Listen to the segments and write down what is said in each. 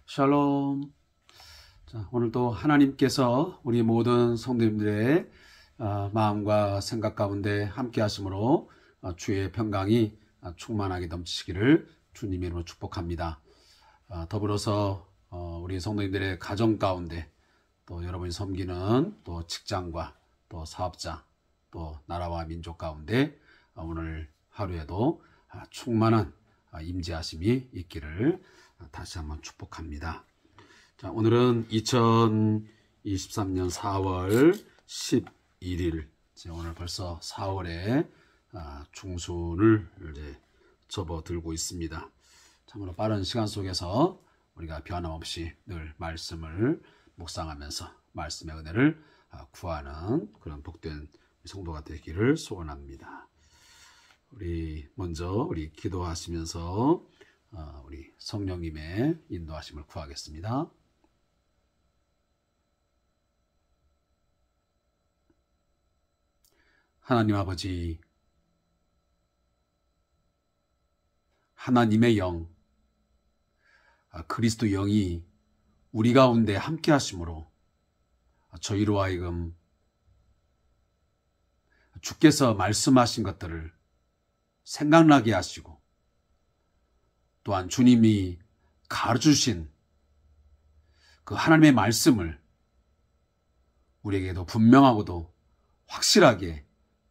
샬롬. 자, 오늘도 하나님께서 우리 모든 성도님들의 마음과 생각 가운데 함께 하심으로 주의 평강이 충만하게 넘치시기를 주님 이름으로 축복합니다. 더불어서 우리 성도님들의 가정 가운데 또 여러분이 섬기는 또 직장과 또 사업자 또 나라와 민족 가운데 오늘 하루에도 충만한 임재하심이 있기를 다시 한번 축복합니다. 자, 오늘은 2023년 4월 11일, 오늘 벌써 4월에 중순을 접어들고 있습니다. 참으로 빠른 시간 속에서 우리가 변함없이 늘 말씀을 묵상하면서 말씀의 은혜를 구하는 그런 복된 성도가 되기를 소원합니다. 먼저 기도하시면서 우리 성령님의 인도하심을 구하겠습니다. 하나님 아버지, 하나님의 영, 그리스도 영이 우리 가운데 함께 하심으로 저희로 하여금 주께서 말씀하신 것들을 생각나게 하시고 또한 주님이 가르쳐주신 그 하나님의 말씀을 우리에게도 분명하고도 확실하게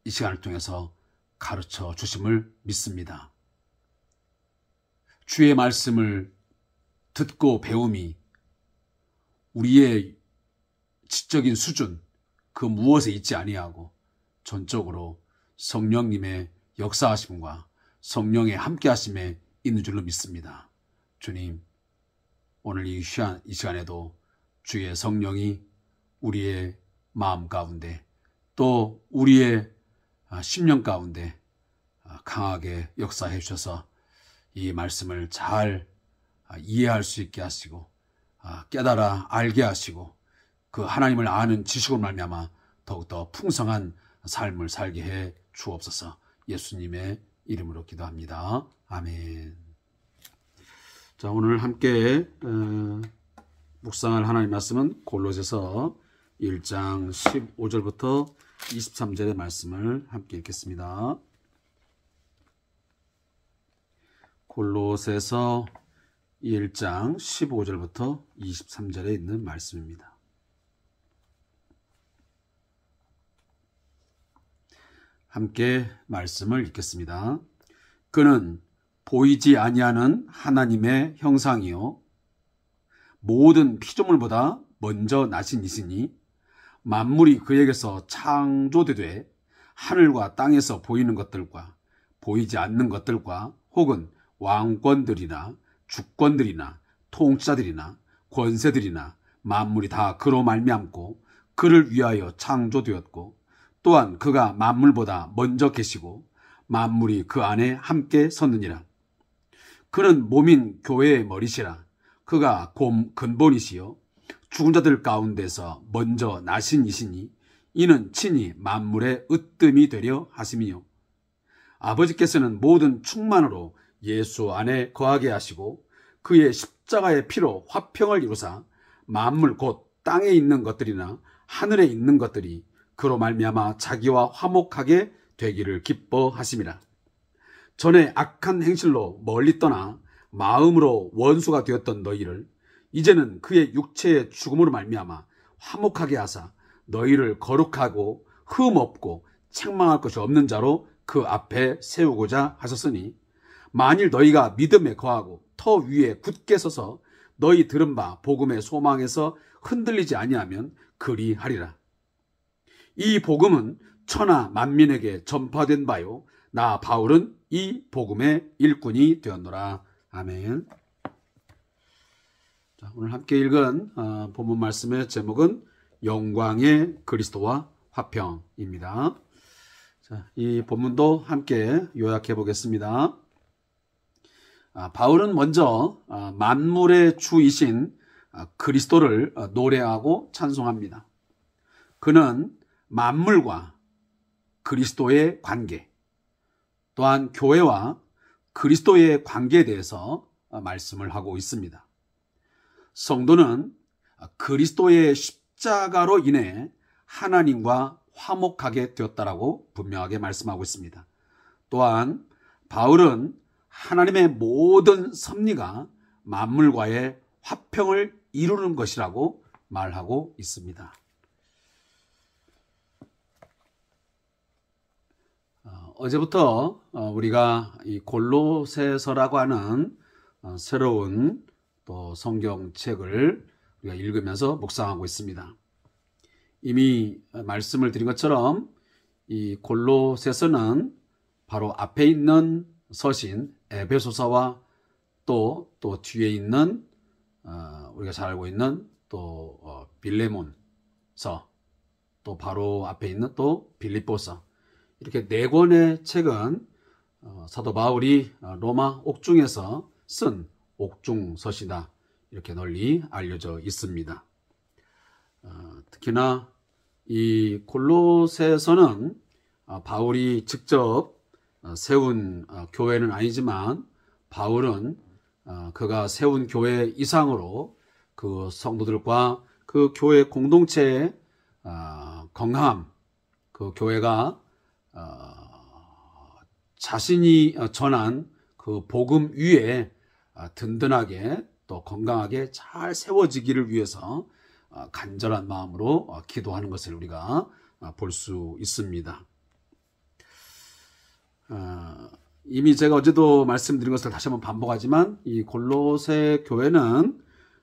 이 시간을 통해서 가르쳐 주심을 믿습니다. 주의 말씀을 듣고 배움이 우리의 지적인 수준 그 무엇에 있지 아니하고 전적으로 성령님의 역사하심과 성령의 함께하심에 있는 줄로 믿습니다. 주님, 오늘 이 시간에도 주의 성령이 우리의 마음 가운데 또 우리의 심령 가운데 강하게 역사해 주셔서 이 말씀을 잘 이해할 수 있게 하시고 깨달아 알게 하시고 그 하나님을 아는 지식으로 말미암아 더욱더 풍성한 삶을 살게 해 주옵소서. 예수님의 이름으로 기도합니다. 아멘. 자, 오늘 함께 묵상할 하나님 말씀은 골로새서 1장 15절부터 23절의 말씀을 함께 읽겠습니다. 골로새서 1장 15절부터 23절에 있는 말씀입니다. 함께 말씀을 읽겠습니다. 그는 보이지 아니하는 하나님의 형상이요 모든 피조물보다 먼저 나신 이시니 만물이 그에게서 창조되되 하늘과 땅에서 보이는 것들과 보이지 않는 것들과 혹은 왕권들이나 주권들이나 통치자들이나 권세들이나 만물이 다 그로 말미암고 그를 위하여 창조되었고 또한 그가 만물보다 먼저 계시고 만물이 그 안에 함께 섰느니라. 그는 몸인 교회의 머리시라. 그가 근본이시요 죽은 자들 가운데서 먼저 나신 이시니 이는 친히 만물의 으뜸이 되려 하심이요 아버지께서는 모든 충만으로 예수 안에 거하게 하시고 그의 십자가의 피로 화평을 이루사 만물 곧 땅에 있는 것들이나 하늘에 있는 것들이 그로 말미암아 자기와 화목하게 되기를 기뻐하심이라. 전에 악한 행실로 멀리 떠나 마음으로 원수가 되었던 너희를 이제는 그의 육체의 죽음으로 말미암아 화목하게 하사 너희를 거룩하고 흠없고 책망할 것이 없는 자로 그 앞에 세우고자 하셨으니 만일 너희가 믿음에 거하고 터 위에 굳게 서서 너희 들은 바 복음의 소망에서 흔들리지 아니하면 그리하리라. 이 복음은 천하 만민에게 전파된 바요 나 바울은 이 복음의 일꾼이 되었노라. 아멘. 자, 오늘 함께 읽은 본문 말씀의 제목은 영광의 그리스도와 화평입니다. 자, 이 본문도 함께 요약해 보겠습니다. 바울은 먼저 만물의 주이신 그리스도를 노래하고 찬송합니다. 그는 만물과 그리스도의 관계, 또한 교회와 그리스도의 관계에 대해서 말씀을 하고 있습니다. 성도는 그리스도의 십자가로 인해 하나님과 화목하게 되었다라고 분명하게 말씀하고 있습니다. 또한 바울은 하나님의 모든 섭리가 만물과의 화평을 이루는 것이라고 말하고 있습니다. 어제부터 우리가 이 골로새서라고 하는 새로운 또 성경책을 우리가 읽으면서 묵상하고 있습니다. 이미 말씀을 드린 것처럼 이 골로새서는 바로 앞에 있는 서신 에베소서와 또 뒤에 있는 우리가 잘 알고 있는 또 빌레몬서, 또 바로 앞에 있는 또 빌립보서, 이렇게 4권의 책은 사도 바울이 로마 옥중에서 쓴 옥중서시다, 이렇게 널리 알려져 있습니다. 특히나 이 골로새서는 바울이 직접 세운 교회는 아니지만 바울은 그가 세운 교회 이상으로 그 성도들과 그 교회 공동체의 건강함, 그 교회가 자신이 전한 그 복음 위에 든든하게 또 건강하게 잘 세워지기를 위해서 간절한 마음으로 기도하는 것을 우리가 볼 수 있습니다. 이미 제가 어제도 말씀드린 것을 다시 한번 반복하지만 이 골로새 교회는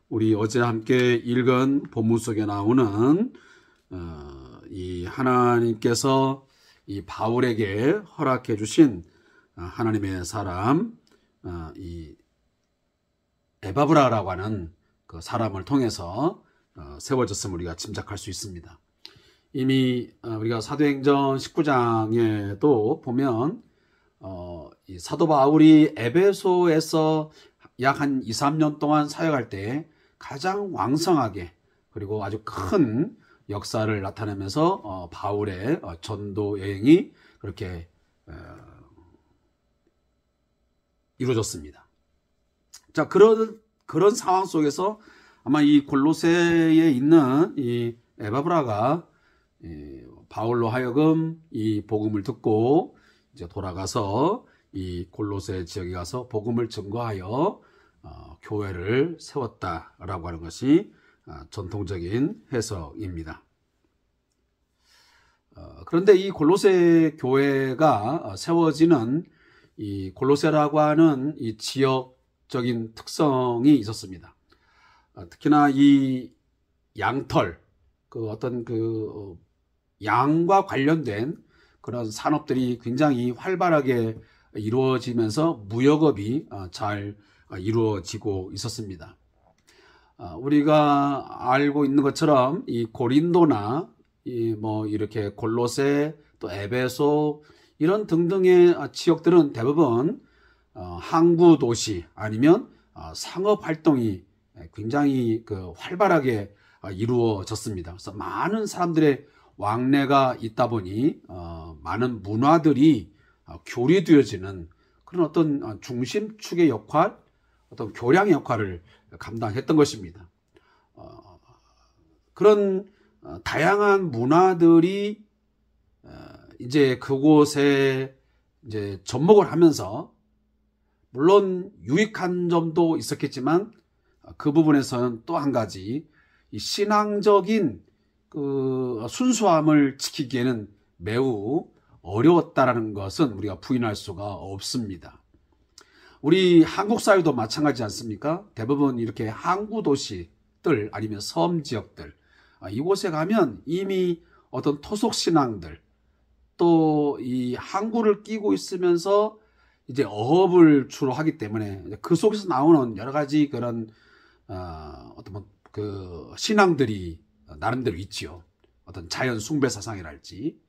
우리 어제 함께 읽은 본문 속에 나오는 이 하나님께서 이 바울에게 허락해 주신 하나님의 사람 이 에바브라라고 하는 그 사람을 통해서 세워졌음을 우리가 짐작할 수 있습니다. 이미 우리가 사도행전 19장에도 보면 이 사도 바울이 에베소에서 약 한 2, 3년 동안 사역할 때 가장 왕성하게 그리고 아주 큰 역사를 나타내면서 바울의 전도 여행이 그렇게 이루어졌습니다. 자, 그런 상황 속에서 아마 이 골로새에 있는 이 에바브라가 바울로 하여금 이 복음을 듣고 이제 돌아가서 이 골로새 지역에 가서 복음을 증거하여 교회를 세웠다라고 하는 것이 전통적인 해석입니다. 그런데 이 골로새 교회가 세워지는 이 골로새라고 하는 이 지역적인 특성이 있었습니다. 특히나 이 양털, 그 어떤 그 양과 관련된 그런 산업들이 굉장히 활발하게 이루어지면서 무역업이 잘 이루어지고 있었습니다. 우리가 알고 있는 것처럼 이 고린도나 이렇게 골로새 또 에베소 이런 등등의 지역들은 대부분 항구 도시 아니면 상업 활동이 굉장히 활발하게 이루어졌습니다. 그래서 많은 사람들의 왕래가 있다 보니 많은 문화들이 교류되어지는 그런 어떤 중심축의 역할, 어떤 교량의 역할을 감당했던 것입니다. 그런 다양한 문화들이 이제 그곳에 이제 접목을 하면서 물론 유익한 점도 있었겠지만 그 부분에서는 또 한 가지 이 신앙적인 그 순수함을 지키기에는 매우 어려웠다라는 것은 우리가 부인할 수가 없습니다. 우리 한국 사회도 마찬가지지 않습니까? 대부분 이렇게 항구 도시들 아니면 섬 지역들 이곳에 가면 이미 어떤 토속 신앙들 또 이 항구를 끼고 있으면서 이제 어업을 주로 하기 때문에 그 속에서 나오는 여러 가지 그런 어떤 그 신앙들이 나름대로 있지요. 어떤 자연 숭배 사상이랄지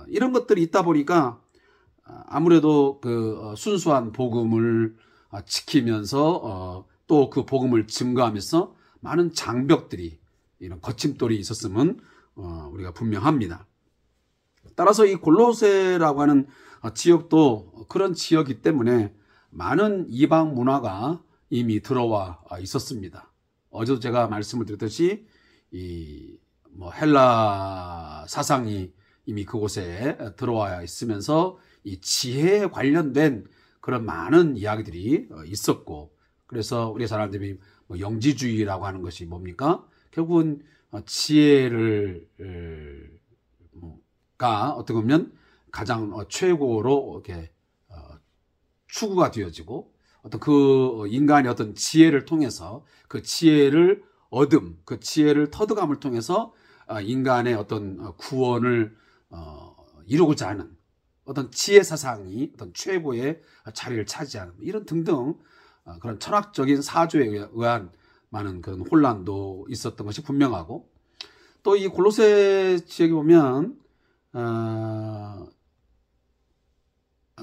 이런 것들이 있다 보니까 아무래도 그 순수한 복음을 지키면서 또 그 복음을 증거하면서 많은 장벽들이 이런 거침돌이 있었음은 우리가 분명합니다. 따라서 이 골로새라고 하는 지역도 그런 지역이기 때문에 많은 이방 문화가 이미 들어와 있었습니다. 어제도 제가 말씀을 드렸듯이 헬라 사상이 이미 그곳에 들어와 있으면서 이 지혜에 관련된 그런 많은 이야기들이 있었고, 그래서 우리 사람들이 영지주의라고 하는 것이 뭡니까? 결국은 지혜를 가 어떻게 보면 가장 최고로 이렇게 추구가 되어지고, 어떤 그 인간의 어떤 지혜를 통해서 그 지혜를 그 지혜를 터득함을 통해서 인간의 어떤 구원을 이루고자 하는 어떤 지혜 사상이 어떤 최고의 자리를 차지하는 이런 등등 그런 철학적인 사조에 의한 많은 그런 혼란도 있었던 것이 분명하고, 또 이 골로새 지역에 보면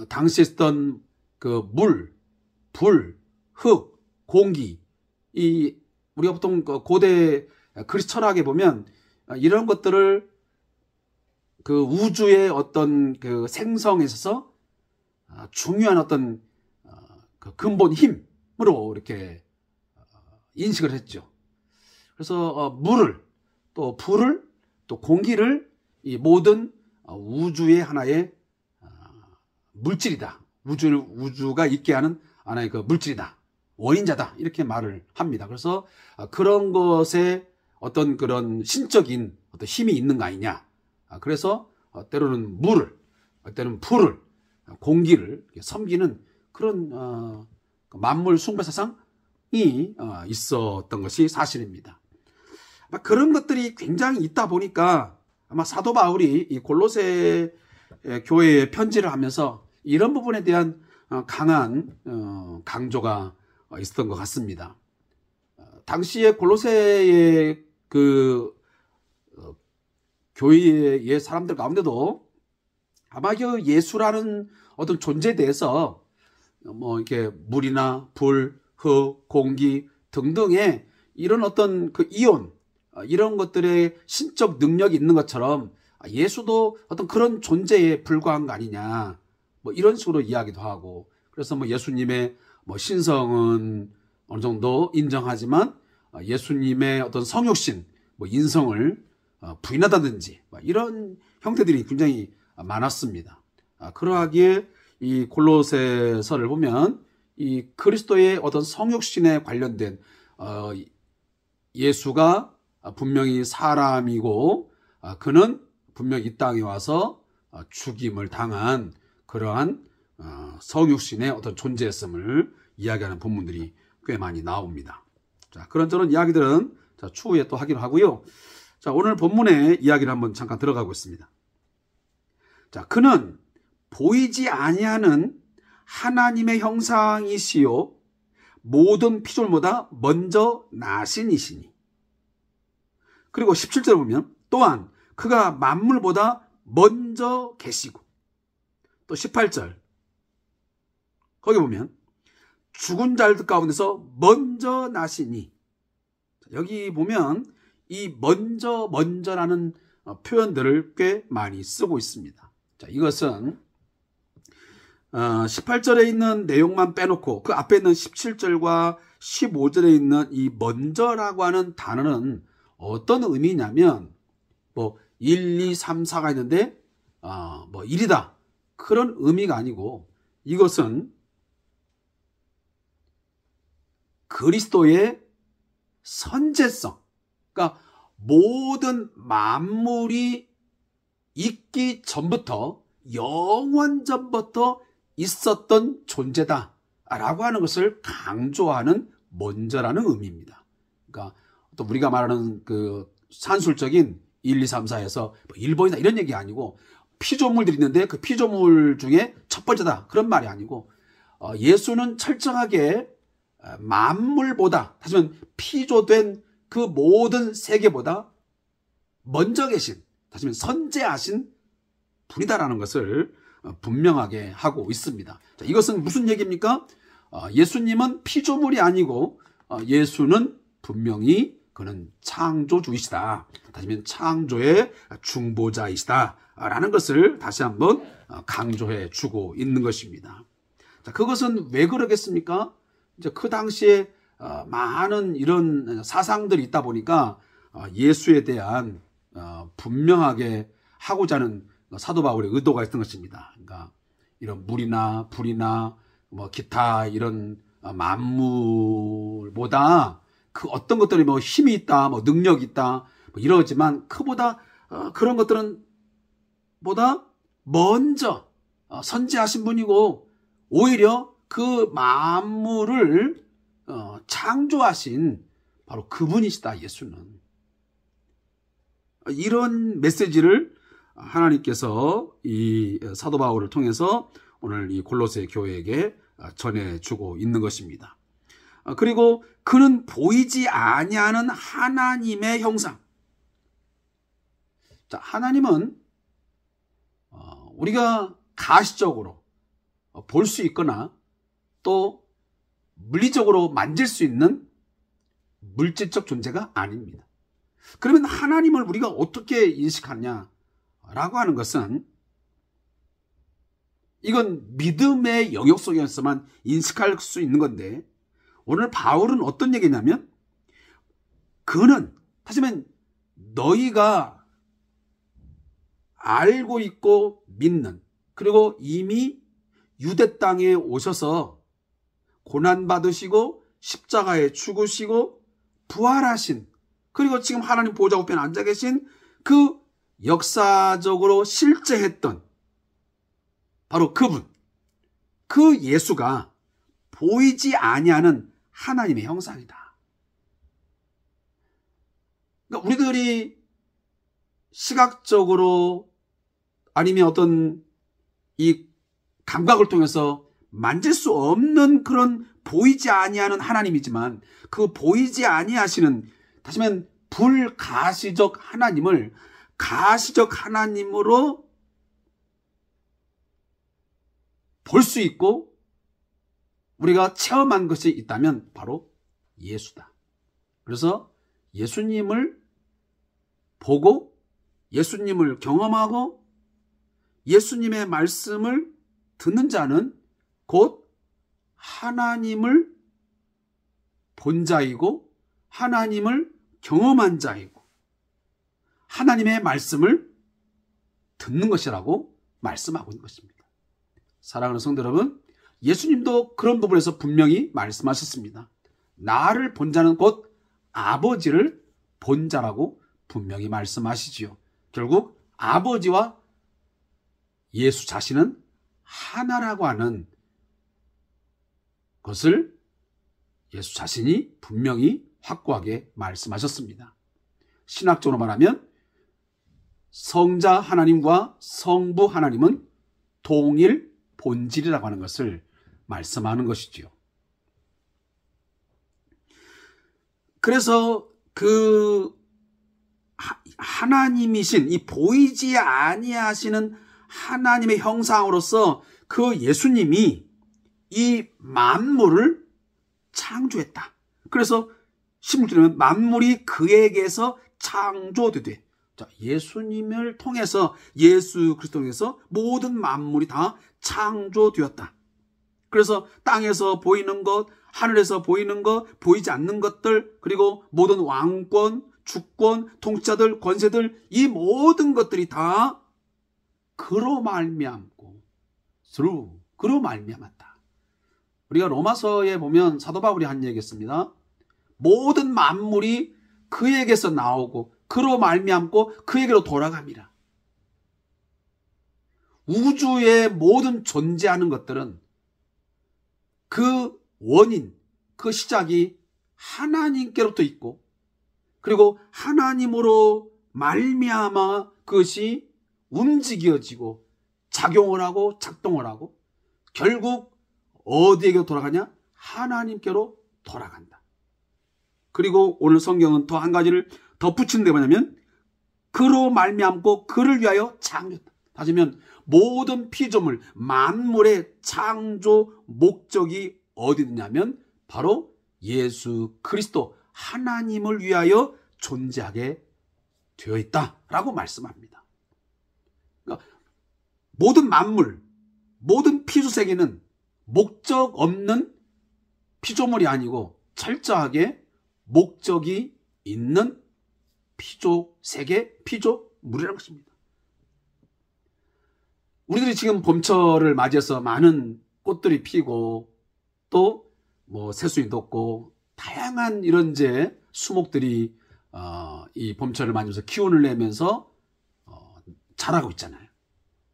당시에 있었던 그 물, 불, 흙, 공기, 이 우리가 보통 고대 그리스 철학에 보면 이런 것들을 그 우주의 어떤 그 생성에 있어서 중요한 어떤 그 근본 힘으로 이렇게 인식을 했죠. 그래서 물을, 또 불을, 또 공기를 이 모든 우주의 하나의 물질이다. 우주가 있게 하는 하나의 그 물질이다. 원인자다. 이렇게 말을 합니다. 그래서 그런 것에 어떤 그런 신적인 어떤 힘이 있는 거 아니냐. 그래서 때로는 물을, 때로는 불을, 공기를 섬기는 그런 만물 숭배 사상이 있었던 것이 사실입니다. 그런 것들이 굉장히 있다 보니까 아마 사도 바울이 이 골로새 교회에 편지를 하면서 이런 부분에 대한 강한 강조가 있었던 것 같습니다. 당시에 골로새의 그 교회의 사람들 가운데도 아마 그 예수라는 어떤 존재에 대해서 이렇게 물이나 불, 흙, 공기 등등의 이런 어떤 그 이온, 이런 것들의 신적 능력이 있는 것처럼 예수도 어떤 그런 존재에 불과한 거 아니냐, 이런 식으로 이야기도 하고, 그래서 예수님의 신성은 어느 정도 인정하지만 예수님의 어떤 성육신, 인성을 부인하다든지 이런 형태들이 굉장히 많았습니다. 그러하기에 이 골로새서를 보면 이 그리스도의 어떤 성육신에 관련된 예수가 분명히 사람이고 그는 분명히 이 땅에 와서 죽임을 당한 그러한 성육신의 어떤 존재였음을 이야기하는 본문들이 꽤 많이 나옵니다. 자, 그런저런 이야기들은 추후에 또 하기로 하고요. 자, 오늘 본문의 이야기를 한번 잠깐 들어가고 있습니다. 자, 그는 보이지 아니하는 하나님의 형상이시요 모든 피조물보다 먼저 나신 이시니. 그리고 17절 보면 또한 그가 만물보다 먼저 계시고, 또 18절 거기 보면 죽은 자들 가운데서 먼저 나시니. 여기 보면 이 먼저라는 표현들을 꽤 많이 쓰고 있습니다. 자, 이것은 18절에 있는 내용만 빼놓고 그 앞에 있는 17절과 15절에 있는 이 먼저라고 하는 단어는 어떤 의미냐면 1, 2, 3, 4가 있는데 1이다 그런 의미가 아니고, 이것은 그리스도의 선제성, 그러니까 모든 만물이 있기 전부터 영원 전부터 있었던 존재다라고 하는 것을 강조하는 먼저라는 의미입니다. 그러니까 또 우리가 말하는 그 산술적인 1, 2, 3, 4에서 1번이다 이런 얘기 아니고, 피조물들이 있는데 그 피조물 중에 첫 번째다 그런 말이 아니고, 예수는 철저하게 만물보다, 다시 말하면 피조된 그 모든 세계보다 먼저 계신, 다시 말하면 선제하신 분이다라는 것을 분명하게 하고 있습니다. 자, 이것은 무슨 얘기입니까? 예수님은 피조물이 아니고 예수는 분명히 그는 창조주이시다, 다시 말하면 창조의 중보자이시다 라는 것을 다시 한번 강조해 주고 있는 것입니다. 자, 그것은 왜 그러겠습니까? 이제 그 당시에 많은 이런 사상들이 있다 보니까 예수에 대한 분명하게 하고자 하는 사도 바울의 의도가 있던 것입니다. 그러니까 이런 물이나 불이나 뭐 기타 이런 만물보다 그 어떤 것들이 뭐 힘이 있다, 뭐 능력이 있다, 뭐 이러지만 그보다 그런 것들은 보다 먼저 선지하신 분이고 오히려 그 만물을 창조하신 바로 그분이시다, 예수는. 이런 메시지를 하나님께서 이 사도 바울을 통해서 오늘 이 골로새 교회에게 전해주고 있는 것입니다. 그리고 그는 보이지 아니하는 하나님의 형상. 자, 하나님은 우리가 가시적으로 볼 수 있거나 또 물리적으로 만질 수 있는 물질적 존재가 아닙니다. 그러면 하나님을 우리가 어떻게 인식하냐라고 하는 것은 이건 믿음의 영역 속에서만 인식할 수 있는 건데 오늘 바울은 어떤 얘기냐면 그는 다시 말하면 너희가 알고 있고 믿는 그리고 이미 유대 땅에 오셔서 고난받으시고 십자가에 죽으시고 부활하신 그리고 지금 하나님 보좌 우편에 앉아 계신 그 역사적으로 실제했던 바로 그분, 그 예수가 보이지 아니하는 하나님의 형상이다. 그러니까 우리들이 시각적으로 아니면 어떤 이 감각을 통해서 만질 수 없는 그런 보이지 아니하는 하나님이지만 그 보이지 아니하시는 다시 말하면 불가시적 하나님을 가시적 하나님으로 볼 수 있고 우리가 체험한 것이 있다면 바로 예수다. 그래서 예수님을 보고 예수님을 경험하고 예수님의 말씀을 듣는 자는 곧 하나님을 본 자이고 하나님을 경험한 자이고 하나님의 말씀을 듣는 것이라고 말씀하고 있는 것입니다. 사랑하는 성도 여러분, 예수님도 그런 부분에서 분명히 말씀하셨습니다. 나를 본 자는 곧 아버지를 본 자라고 분명히 말씀하시지요. 결국 아버지와 예수 자신은 하나라고 하는 것을 예수 자신이 분명히 확고하게 말씀하셨습니다. 신학적으로 말하면 성자 하나님과 성부 하나님은 동일 본질이라고 하는 것을 말씀하는 것이지요. 그래서 그 하나님이신 이 보이지 아니하시는 하나님의 형상으로서 그 예수님이 이 만물을 창조했다. 그래서 16절에는 만물이 그에게서 창조되되 자, 예수님을 통해서 예수 그리스도 통해서 모든 만물이 다 창조되었다. 그래서 땅에서 보이는 것, 하늘에서 보이는 것, 보이지 않는 것들, 그리고 모든 왕권, 주권, 통치자들, 권세들 이 모든 것들이 다 그로 말미암고 그로 말미암았다. 우리가 로마서에 보면 사도 바울이 한 얘기였습니다. 모든 만물이 그에게서 나오고 그로 말미암고 그에게로 돌아갑니다. 우주의 모든 존재하는 것들은 그 원인, 그 시작이 하나님께로부터 있고 그리고 하나님으로 말미암아 그것이 움직여지고 작용을 하고 작동을 하고 결국 어디에게 돌아가냐? 하나님께로 돌아간다. 그리고 오늘 성경은 더 한 가지를 덧붙이는 게 뭐냐면 그로 말미암고 그를 위하여 창조했다. 다시 하면 모든 피조물 만물의 창조 목적이 어디 있냐면 바로 예수 그리스도 하나님을 위하여 존재하게 되어 있다라고 말씀합니다. 그러니까 모든 만물, 모든 피조세계는 목적 없는 피조물이 아니고 철저하게 목적이 있는 피조물이라는 것입니다. 우리들이 지금 봄철을 맞이해서 많은 꽃들이 피고 또 새순이 돋고 다양한 이런 수목들이 이 봄철을 맞이해서 기운을 내면서 자라고 있잖아요.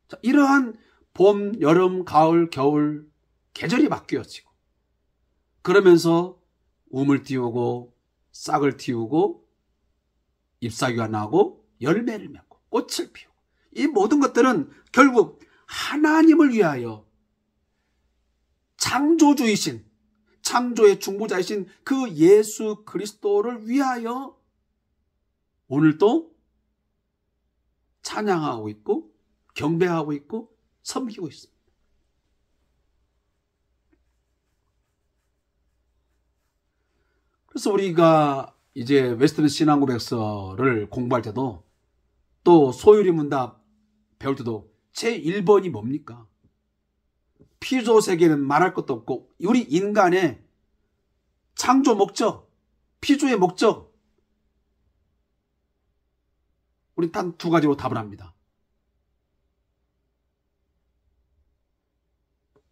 자, 이러한 봄, 여름, 가을, 겨울 계절이 바뀌어지고 그러면서 움을 띄우고 싹을 틔우고 잎사귀가 나고 열매를 맺고 꽃을 피우고 이 모든 것들은 결국 하나님을 위하여 창조주이신 창조의 중보자이신 그 예수 그리스도를 위하여 오늘도 찬양하고 있고 경배하고 있고 섬기고 있습니다. 그래서 우리가 이제 웨스턴 신앙고백서를 공부할 때도 또 소유리 문답 배울 때도 제 1번이 뭡니까? 피조 세계는 말할 것도 없고 우리 인간의 창조 목적, 피조의 목적 우리 단 두 가지로 답을 합니다.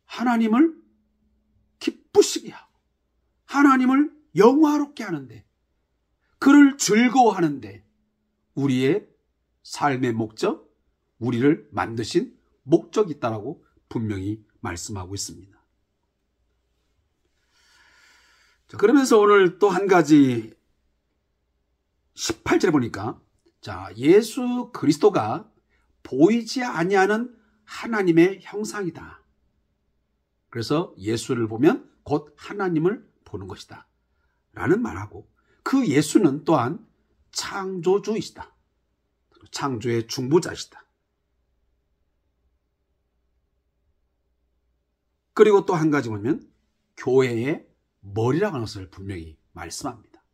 하나님을 기쁘시게 하고 하나님을 영화롭게 하는데 그를 즐거워하는데 우리의 삶의 목적, 우리를 만드신 목적이 있다라고 분명히 말씀하고 있습니다. 자, 그러면서 오늘 또 한 가지 18절에 보니까 자, 예수 그리스도가 보이지 아니하는 하나님의 형상이다. 그래서 예수를 보면 곧 하나님을 보는 것이다 라는 말하고 그 예수는 또한 창조주이시다. 창조의 중보자이시다. 그리고 또 한 가지 보면 교회의 머리라고 하는 것을 분명히 말씀합니다.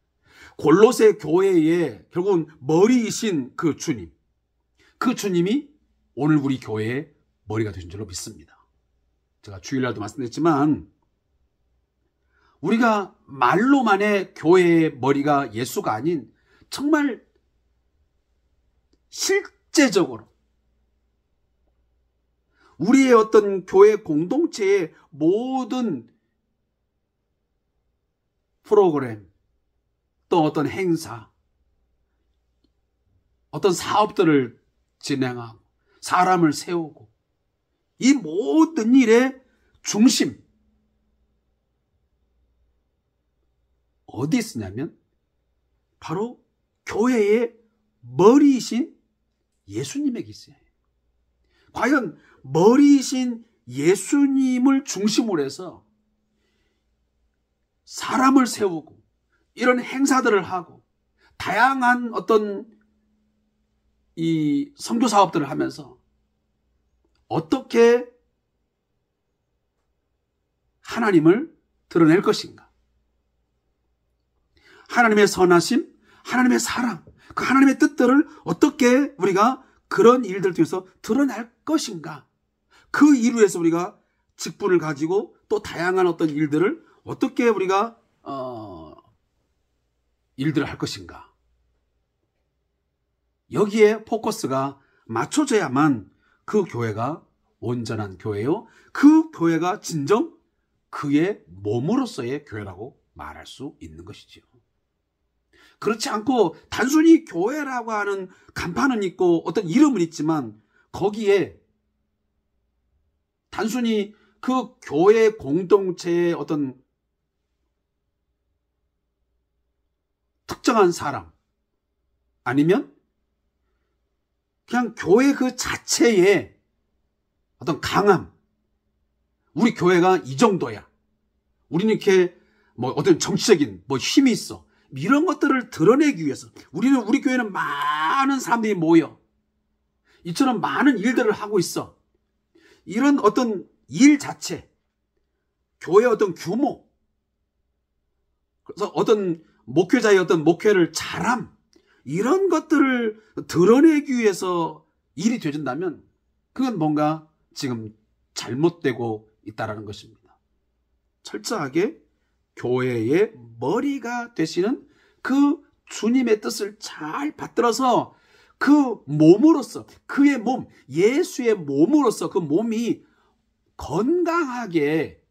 골로새 교회의 결국은 머리이신 그 주님, 그 주님이 오늘 우리 교회의 머리가 되신 줄로 믿습니다. 제가 주일날도 말씀드렸지만 우리가 말로만의 교회의 머리가 예수가 아닌 정말 실제적으로 우리의 어떤 교회 공동체의 모든 프로그램 또 어떤 행사 어떤 사업들을 진행하고 사람을 세우고 이 모든 일의 중심 어디 있으냐면 바로 교회의 머리이신 예수님에게 있어요. 과연 머리이신 예수님을 중심으로 해서 사람을 세우고 이런 행사들을 하고 다양한 어떤 이 선교 사업들을 하면서 어떻게 하나님을 드러낼 것인가? 하나님의 선하심, 하나님의 사랑, 그 하나님의 뜻들을 어떻게 우리가 그런 일들 통해서 드러낼 것인가? 그 이루 위해서 우리가 직분을 가지고 또 다양한 어떤 일들을 어떻게 우리가 일들을 할 것인가? 여기에 포커스가 맞춰져야만 그 교회가 온전한 교회요. 그 교회가 진정 그의 몸으로서의 교회라고 말할 수 있는 것이지요. 그렇지 않고 단순히 교회라고 하는 간판은 있고 어떤 이름은 있지만 거기에 단순히 그 교회 공동체의 어떤 특정한 사람 아니면 그냥 교회 그 자체의 어떤 강함, 우리 교회가 이 정도야, 우리는 이렇게 어떤 정치적인 힘이 있어, 이런 것들을 드러내기 위해서 우리 교회는 많은 사람들이 모여 이처럼 많은 일들을 하고 있어, 이런 어떤 일 자체, 교회의 어떤 규모, 그래서 어떤 목회자의 어떤 목회를 잘함, 이런 것들을 드러내기 위해서 일이 되어진다면 그건 뭔가 지금 잘못되고 있다는 것입니다. 철저하게 교회의 머리가 되시는 그 주님의 뜻을 잘 받들어서 그 몸으로서, 그의 몸, 예수의 몸으로서 그 몸이 건강하게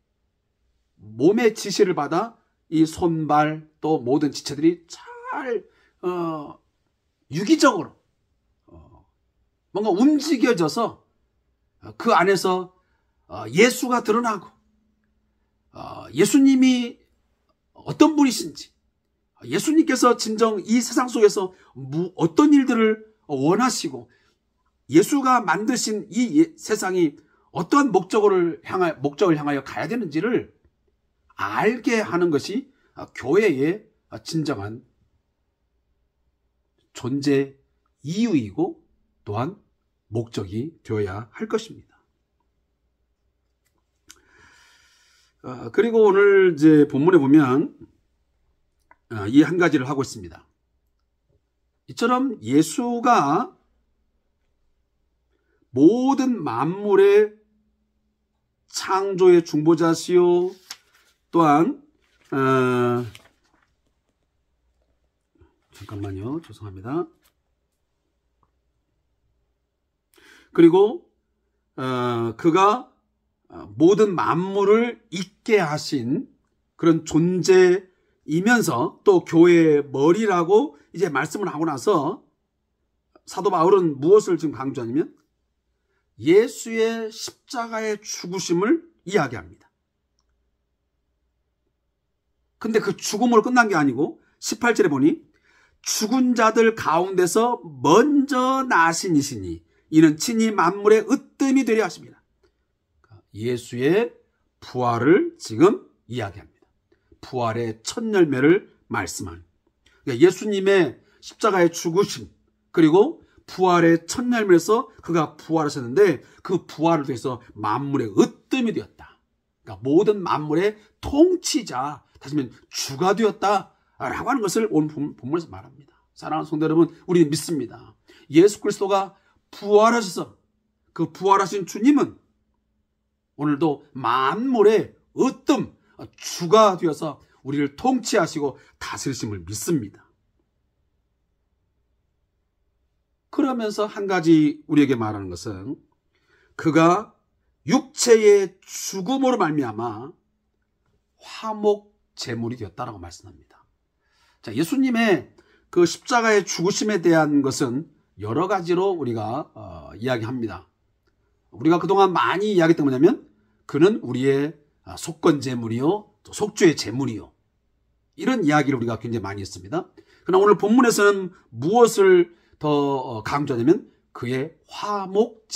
몸의 지시를 받아 이 손발 또 모든 지체들이 잘 유기적으로 뭔가 움직여져서 그 안에서 예수가 드러나고 예수님이 어떤 분이신지, 예수님께서 진정 이 세상 속에서 어떤 일들을 원하시고 예수가 만드신 이 세상이 어떠한 목적을 향하여 가야 되는지를 알게 하는 것이 교회의 진정한 존재 이유이고 또한 목적이 되어야 할 것입니다. 그리고 오늘 이제 본문에 보면 이 한 가지를 하고 있습니다. 이처럼 예수가 모든 만물의 창조의 중보자시요 또한 잠깐만요. 죄송합니다. 그리고 그가 모든 만물을 있게 하신 그런 존재이면서 또 교회의 머리라고 이제 말씀을 하고 나서 사도 바울은 무엇을 지금 강조하냐면 예수의 십자가의 죽으심을 이야기합니다. 근데 그 죽음으로 끝난 게 아니고 18절에 보니 죽은 자들 가운데서 먼저 나신 이시니 이는 친히 만물의 으뜸이 되려 하십니다. 예수의 부활을 지금 이야기합니다. 부활의 첫 열매를 말씀하는, 그러니까 예수님의 십자가의 죽으심 그리고 부활의 첫 열매에서 그가 부활하셨는데 그 부활을 통해서 만물의 으뜸이 되었다. 그러니까 모든 만물의 통치자, 다시 말하면 주가 되었다라고 하는 것을 오늘 본문에서 말합니다. 사랑하는 성도 여러분, 우리는 믿습니다. 예수 그리스도가 부활하셔서 그 부활하신 주님은 오늘도 만물의 으뜸, 주가 되어서 우리를 통치하시고 다스리심을 믿습니다. 그러면서 한 가지 우리에게 말하는 것은 그가 육체의 죽음으로 말미암아 화목 제물이 되었다라고 말씀합니다. 자, 예수님의 그 십자가의 죽으심에 대한 것은 여러 가지로 우리가 이야기합니다. 우리가 그동안 많이 이야기했던 뭐냐면 그는 우리의 속건 제물이요, 또 속죄의 제물이요, 이런 이야기를 우리가 굉장히 많이 했습니다. 그러나 오늘 본문에서는 무엇을 더 강조하냐면 그의 화목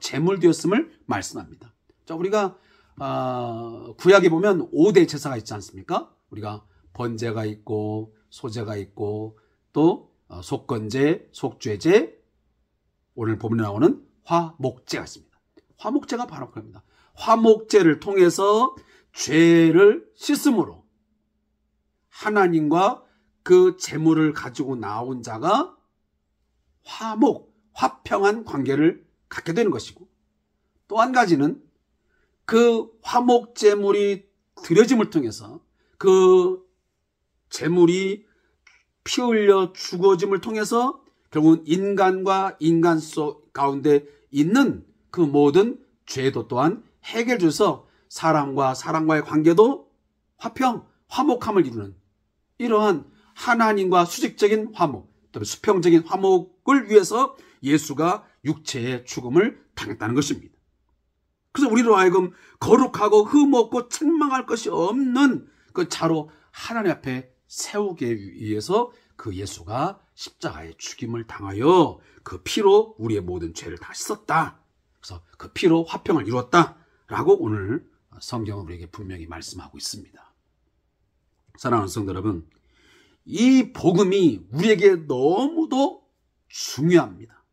제물 되었음을 말씀합니다. 자, 우리가 구약에 보면 5대 제사가 있지 않습니까? 우리가 번제가 있고 소제가 있고 또 속건제, 속죄제, 오늘 본문에 나오는 화목제가 있습니다. 화목제가 바로 그겁니다. 화목제를 통해서 죄를 씻음으로 하나님과 그 제물을 가지고 나온 자가 화평한 관계를 갖게 되는 것이고, 또 한 가지는 그 화목제물이 드려짐을 통해서 그 제물이 피 흘려 죽어짐을 통해서 결국은 인간과 인간 속 가운데 있는 그 모든 죄도 또한 해결돼서 사람과 사람과의 관계도 화목함을 이루는 이러한 하나님과 수직적인 화목, 또 수평적인 화목을 위해서 예수가 육체의 죽음을 당했다는 것입니다. 그래서 우리로 하여금 거룩하고 흠없고 책망할 것이 없는 그 자로 하나님 앞에 세우기 위해서 그 예수가 십자가의 죽임을 당하여 그 피로 우리의 모든 죄를 다 씻었다. 그래서 그 피로 화평을 이루었다라고 오늘 성경은 우리에게 분명히 말씀하고 있습니다. 사랑하는 성도 여러분, 이 복음이 우리에게 너무도 중요합니다.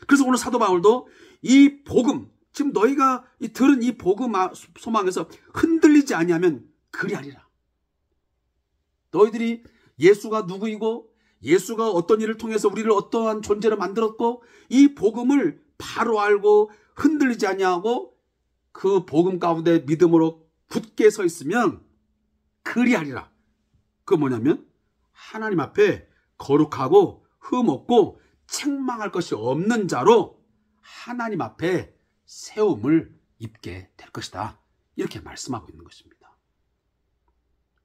그래서 오늘 사도 바울도 이 복음, 지금 너희가 들은 이 복음 소망에서 흔들리지 아니하면 그리하리라. 너희들이 예수가 누구이고 예수가 어떤 일을 통해서 우리를 어떠한 존재로 만들었고 이 복음을 바로 알고 흔들리지 아니하고 그 복음 가운데 믿음으로 굳게 서 있으면 그리하리라. 그 뭐냐면 하나님 앞에 거룩하고 흠없고 책망할 것이 없는 자로 하나님 앞에 세움을 입게 될 것이다. 이렇게 말씀하고 있는 것입니다.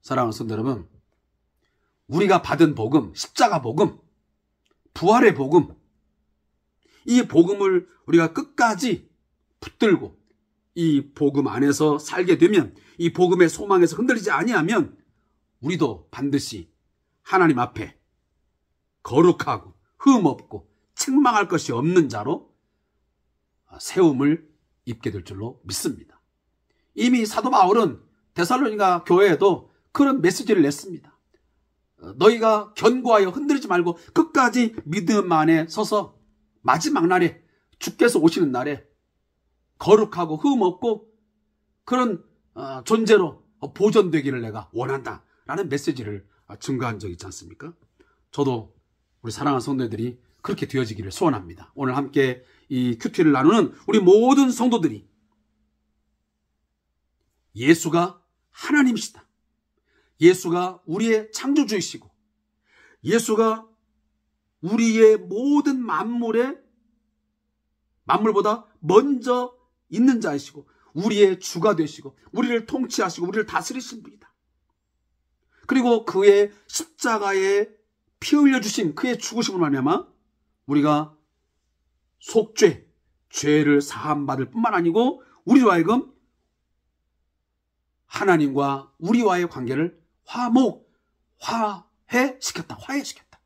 사랑하는 성도 여러분, 우리가 받은 복음, 십자가 복음, 부활의 복음, 이 복음을 우리가 끝까지 붙들고 이 복음 안에서 살게 되면, 이 복음의 소망에서 흔들리지 아니하면 우리도 반드시 하나님 앞에 거룩하고 흠없고 책망할 것이 없는 자로 세움을 입게 될 줄로 믿습니다. 이미 사도 바울은 데살로니가 교회에도 그런 메시지를 냈습니다. 너희가 견고하여 흔들리지 말고 끝까지 믿음 안에 서서 마지막 날에, 주께서 오시는 날에 거룩하고 흠없고 그런 존재로 보존되기를 내가 원한다 라는 메시지를 증거한 적이 있지 않습니까? 저도 우리 사랑하는 성도들이 그렇게 되어지기를 소원합니다. 오늘 함께 이 큐티를 나누는 우리 모든 성도들이 예수가 하나님이시다, 예수가 우리의 창조주이시고 예수가 우리의 모든 만물보다 먼저 있는 자이시고 우리의 주가 되시고 우리를 통치하시고 우리를 다스리신 분이다. 그리고 그의 십자가에 피 흘려주신 그의 죽으심으로 말미암아 우리가 속죄, 죄를 사함받을 뿐만 아니고 우리로 하여금 하나님과 우리와의 관계를 화해시켰다.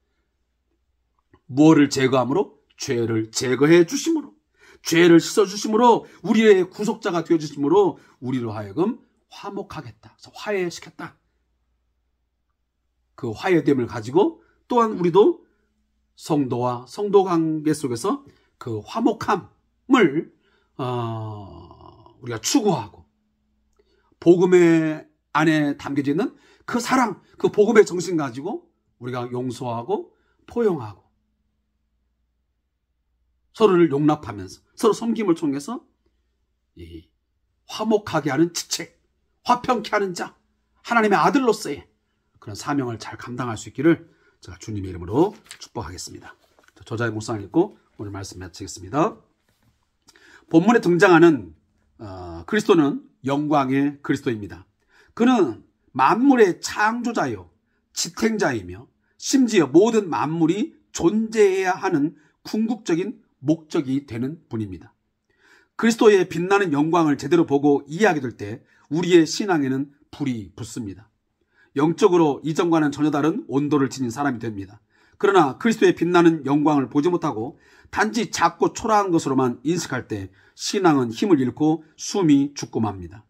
무엇을 제거함으로? 죄를 제거해 주심으로, 죄를 씻어주심으로, 우리의 구속자가 되어주심으로 우리로 하여금 화목하겠다, 화해시켰다. 그 화해됨을 가지고 또한 우리도 성도와 성도 관계 속에서 그 화목함을 우리가 추구하고 복음의 안에 담겨져 있는 그 사랑, 그 복음의 정신 가지고 우리가 용서하고 포용하고 서로를 용납하면서 서로 섬김을 통해서 이 화목하게 하는 지체, 화평케 하는 자, 하나님의 아들로서의 그런 사명을 잘 감당할 수 있기를 제가 주님의 이름으로 축복하겠습니다. 저자의 묵상을 읽고 오늘 말씀 마치겠습니다. 본문에 등장하는 그리스도는 영광의 그리스도입니다. 그는 만물의 창조자요 지탱자이며 심지어 모든 만물이 존재해야 하는 궁극적인 목적이 되는 분입니다. 그리스도의 빛나는 영광을 제대로 보고 이해하게 될 때 우리의 신앙에는 불이 붙습니다. 영적으로 이전과는 전혀 다른 온도를 지닌 사람이 됩니다. 그러나 그리스도의 빛나는 영광을 보지 못하고 단지 작고 초라한 것으로만 인식할 때 신앙은 힘을 잃고 숨이 죽고 맙니다.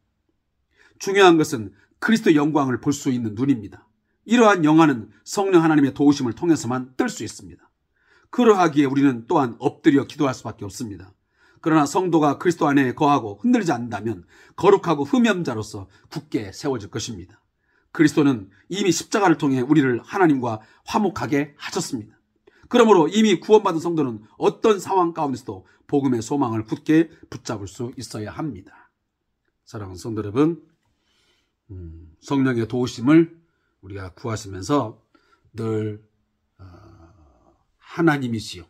중요한 것은 그리스도의 영광을 볼 수 있는 눈입니다. 이러한 영화는 성령 하나님의 도우심을 통해서만 뜰 수 있습니다. 그러하기에 우리는 또한 엎드려 기도할 수밖에 없습니다. 그러나 성도가 그리스도 안에 거하고 흔들리지 않는다면 거룩하고 흠염자로서 굳게 세워질 것입니다. 그리스도는 이미 십자가를 통해 우리를 하나님과 화목하게 하셨습니다. 그러므로 이미 구원받은 성도는 어떤 상황 가운데서도 복음의 소망을 굳게 붙잡을 수 있어야 합니다. 사랑하는 성도 여러분, 성령의 도우심을 우리가 구하시면서 늘 하나님이시요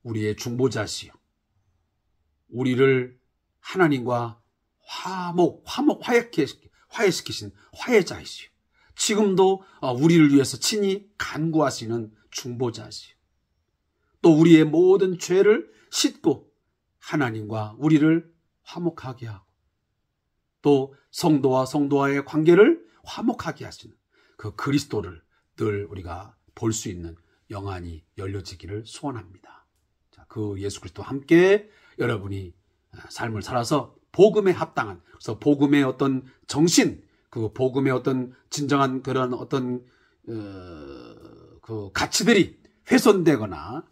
우리의 중보자시요 우리를 하나님과 화해시키신 화해자이시요 지금도 우리를 위해서 친히 간구하시는 중보자시요 또 우리의 모든 죄를 씻고 하나님과 우리를 화목하게 하고 또 성도와 성도와의 관계를 화목하게 하시는 그 그리스도를 늘 우리가 볼 수 있는 영안이 열려지기를 소원합니다. 자, 그 예수 그리스도와 함께 여러분이 삶을 살아서 복음에 합당한, 그래서 복음의 어떤 정신, 그 복음의 어떤 진정한 그런 어떤 그 가치들이 훼손되거나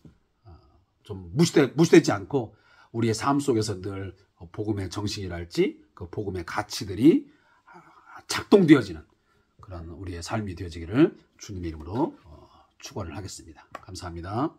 좀 무시되지 않고 우리의 삶 속에서 늘 복음의 정신이랄지 그 복음의 가치들이 작동되어지는 그런 우리의 삶이 되어지기를 주님의 이름으로 축원을 하겠습니다. 감사합니다.